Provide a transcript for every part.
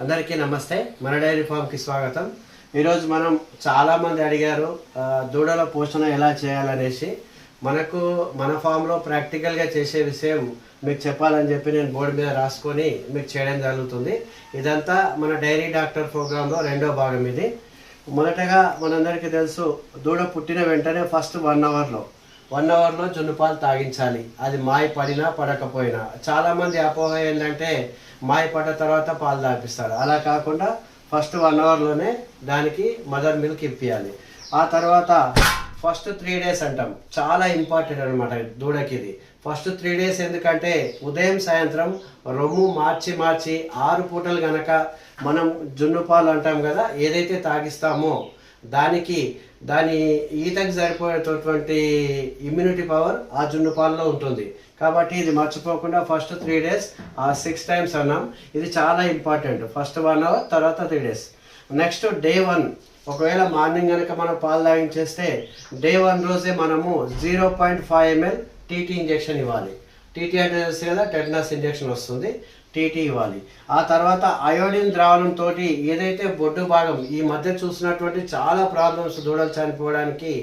అందరికీ నమస్తే. మన డైరీ ఫామ్కి స్వాగతం. ఈరోజు మనం చాలామంది అడిగారు దూడల పోషణ ఎలా చేయాలనేసి. మన ఫామ్లో ప్రాక్టికల్గా చేసే విషయం మీకు చెప్పాలని చెప్పి నేను బోర్డు మీద రాసుకొని మీకు చేయడం జరుగుతుంది. ఇదంతా మన డైరీ డాక్టర్ ప్రోగ్రాంలో రెండో భాగం ఇది. మొదటగా మనందరికీ తెలుసు, దూడ పుట్టిన వెంటనే ఫస్ట్ 1 అవర్లో జున్ను పాలు తాగించాలి. అది మాయ పడినా పడకపోయినా. చాలామంది అపోహ ఏంటంటే మాయ పడ్డ తర్వాత పాలు తాగిస్తారు. అలా కాకుండా ఫస్ట్ 1 అవర్లోనే దానికి మదర్ మిల్క్ ఇప్పియాలి. ఆ తర్వాత ఫస్ట్ 3 డేస్ అంటాం, చాలా ఇంపార్టెంట్ అనమాట దూడకి ఇది. ఫస్ట్ 3 డేస్ ఎందుకంటే ఉదయం సాయంత్రం రొమ్ము మార్చి 6 పూటలు గనక మనం జున్ను పాలు అంటాం కదా, ఏదైతే తాగిస్తామో దాని ఈతకు సరిపోయేటటువంటి ఇమ్యూనిటీ పవర్ ఆ జున్ను పాలలో ఉంటుంది. కాబట్టి ఇది మర్చిపోకుండా ఫస్ట్ 3 డేస్ 6 టైమ్స్ అన్నాం. ఇది చాలా ఇంపార్టెంట్. ఫస్ట్ 1 అవర్, తర్వాత 3 డేస్. నెక్స్ట్ డే 1, ఒకవేళ మార్నింగ్ కనుక మనం పాలు తాగించేస్తే డే 1 రోజే మనము 0.5 ml టీటీ ఇంజెక్షన్ ఇవ్వాలి. టీటీ అంటే తెలుసు కదా, టెటనస్ ఇంజెక్షన్ వస్తుంది, టీటీ ఇవ్వాలి. ఆ తర్వాత అయోడిన్ ద్రావణంతో ఏదైతే బొడ్డు భాగం, ఈ మధ్య చూసినటువంటి చాలా ప్రాబ్లమ్స్ దూడలు చనిపోవడానికి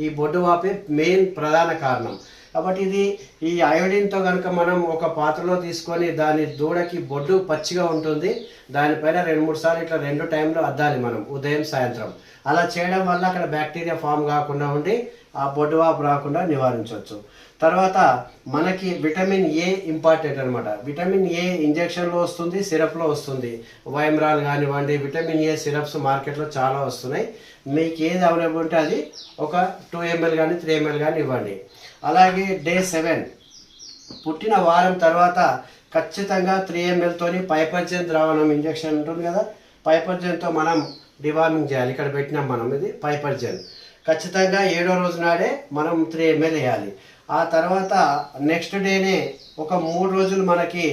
ఈ బొడ్డు వాపే మెయిన్ ప్రధాన కారణం. కాబట్టి ఈ అయోడిన్తో కనుక మనం ఒక పాత్రలో తీసుకొని దాని దూడకి బొడ్డు పచ్చిగా ఉంటుంది, దానిపైన 2-3 సార్లు ఇట్లా 2 టైంలో అద్దాలి మనం, ఉదయం సాయంత్రం. అలా చేయడం వల్ల అక్కడ బ్యాక్టీరియా ఫామ్ కాకుండా ఉండి ఆ బొడ్డు వాపు రాకుండా నివారించవచ్చు. తర్వాత మనకి విటమిన్ ఏ ఇంపార్టెంట్ అనమాట. విటమిన్ ఏ ఇంజెక్షన్లో వస్తుంది, సిరప్లో వస్తుంది. వైమ్రాల్ కానివ్వండి, విటమిన్ ఏ సిరప్స్ మార్కెట్లో చాలా వస్తున్నాయి. మీకు ఏది అవైలబుల్ ఉంటే అది ఒక 2 ml కానీ 3 ml కానీ ఇవ్వండి. అలాగే డే 7 పుట్టిన వారం తర్వాత ఖచ్చితంగా 3 ml తోని పైపర్జెన్ ద్రావణం ఇంజెక్షన్ ఉంటుంది కదా, పైపర్జెన్తో మనం డివార్మింగ్ చేయాలి. ఇక్కడ పెట్టినాం మనం, ఇది పైపర్జెన్. ఖచ్చితంగా 7వ రోజు నాడే మనం 3 ml వేయాలి. ఆ తర్వాత నెక్స్ట్ డేనే ఒక 3 రోజులు మనకి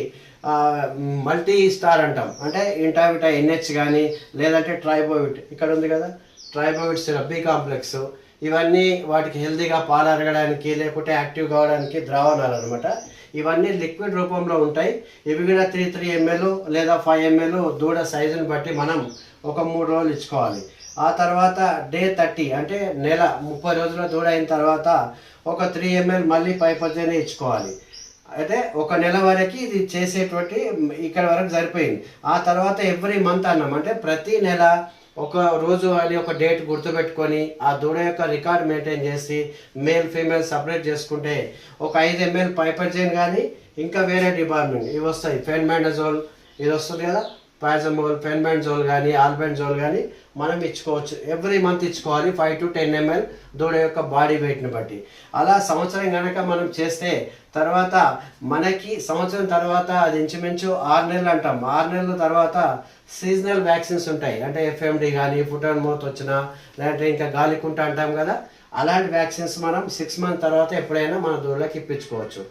మల్టీ స్టార్ అంటాం, అంటే ఇంటావిటా NH కానీ లేదంటే ట్రైబోవిట్, ఇక్కడ ఉంది కదా ట్రైబోవిట్ సిరప్, బి కాంప్లెక్స్, ఇవన్నీ వాటికి హెల్తీగా పాలు అరగడానికి లేకుంటే యాక్టివ్ కావడానికి ద్రావణాలు అనమాట. ఇవన్నీ లిక్విడ్ రూపంలో ఉంటాయి. ఇవి కూడా 3 ml లేదా 5 ml దూడ సైజుని బట్టి మనం ఒక 3 రోజులు ఇచ్చుకోవాలి. ఆ తర్వాత డే 30 అంటే నెల 30 రోజుల దూడ అయిన తర్వాత ఒక 3 ml మళ్ళీ పైపర్జెన్ ఇచ్చుకోవాలి. అయితే ఒక నెల వరకు ఇది చేసేటువంటి ఇక్కడ వరకు సరిపోయింది. ఆ తర్వాత ఎవ్రీ మంత్ అన్నాం, అంటే ప్రతి నెల ఒక రోజు అని ఒక డేట్ గుర్తుపెట్టుకొని ఆ దూడ యొక్క రికార్డ్ మెయింటైన్ చేసి మేల్ ఫీమేల్ సపరేట్ చేసుకుంటే ఒక 5 ml పైపర్జెన్ కానీ ఇంకా వేరే డిపార్ట్మెంట్ ఇవి వస్తాయి. ఫెన్మాండజోల్ ఇది వస్తుంది కదా, పాజమోల్, ఫెన్మాండజోల్ కానీ ఆల్బెండజోల్ కానీ మనం ఇచ్చుకోవచ్చు. ఎవ్రీ మంత్ ఇచ్చుకోవాలి 5 to 10 ml దూడ యొక్క బాడీ వెయిట్ని బట్టి. అలా సంవత్సరం కనుక మనం చేస్తే తర్వాత మనకి సంవత్సరం తర్వాత అది ఇంచుమించు 6 నెలలు అంటాం. 6 నెలల తర్వాత సీజనల్ వ్యాక్సిన్స్ ఉంటాయి, అంటే FMD కానీ, ఫుట్ అండ్ మౌత్ వచ్చినా, లేదంటే ఇంకా గాలికుంట అంటాం కదా, అలాంటి వ్యాక్సిన్స్ మనం 6 months తర్వాత ఎప్పుడైనా మన దూడలకు ఇప్పించుకోవచ్చు.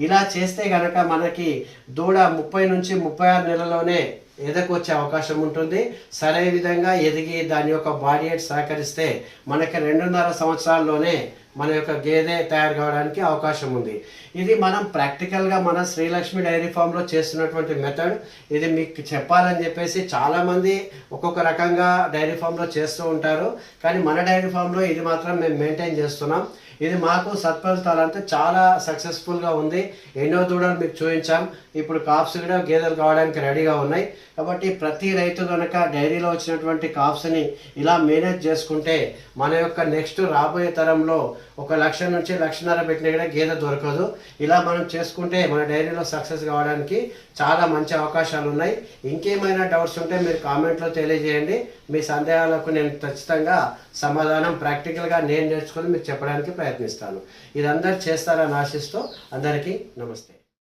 ఇలా చేస్తే కనుక మనకి దూడ 30 నుంచి 36 నెలల్లోనే ఎదకు వచ్చే అవకాశం ఉంటుంది. సరైన విధంగా ఎదిగి దాని యొక్క బాడీ వెయిట్ సహకరిస్తే మనకి 2.5 సంవత్సరాల్లోనే మన యొక్క గేదె తయారు కావడానికి అవకాశం ఉంది. ఇది మనం ప్రాక్టికల్గా మన శ్రీలక్ష్మి డైరీ ఫామ్లో చేస్తున్నటువంటి మెథడ్. ఇది మీకు చెప్పాలని చెప్పేసి చాలామంది ఒక్కొక్క రకంగా డైరీ ఫామ్లో చేస్తూ ఉంటారు, కానీ మన డైరీ ఫామ్లో ఇది మాత్రం మేము మెయింటైన్ చేస్తున్నాం. ఇది మాకు సత్ఫలితాలు అంటే చాలా సక్సెస్ఫుల్గా ఉంది. ఎన్నో దూడలు మీకు చూపించాం. ఇప్పుడు కాప్స్ కూడా గేదెలు కావడానికి రెడీగా ఉన్నాయి. కాబట్టి ప్రతి రైతు కనుక డైరీలో వచ్చినటువంటి కాప్స్ని ఇలా మేనేజ్ చేసుకుంటే మన యొక్క నెక్స్ట్ రాబోయే తరంలో 1 లక్ష నుంచి 1.5 లక్ష పెట్టినా కూడా గేదె దొరకదు. ఇలా మనం చేసుకుంటే మన డైరీలో సక్సెస్ కావడానికి చాలా మంచి అవకాశాలు ఉన్నాయి. ఇంకేమైనా డౌట్స్ ఉంటే మీరు కామెంట్లో తెలియజేయండి. మీ సందేహాలకు నేను ఖచ్చితంగా సమాధానం ప్రాక్టికల్గా నేను నేర్చుకొని మీకు చెప్పడానికి ప్రయత్నిస్తాను. ఇది అందరు చేస్తారని ఆశిస్తూ అందరికీ నమస్తే.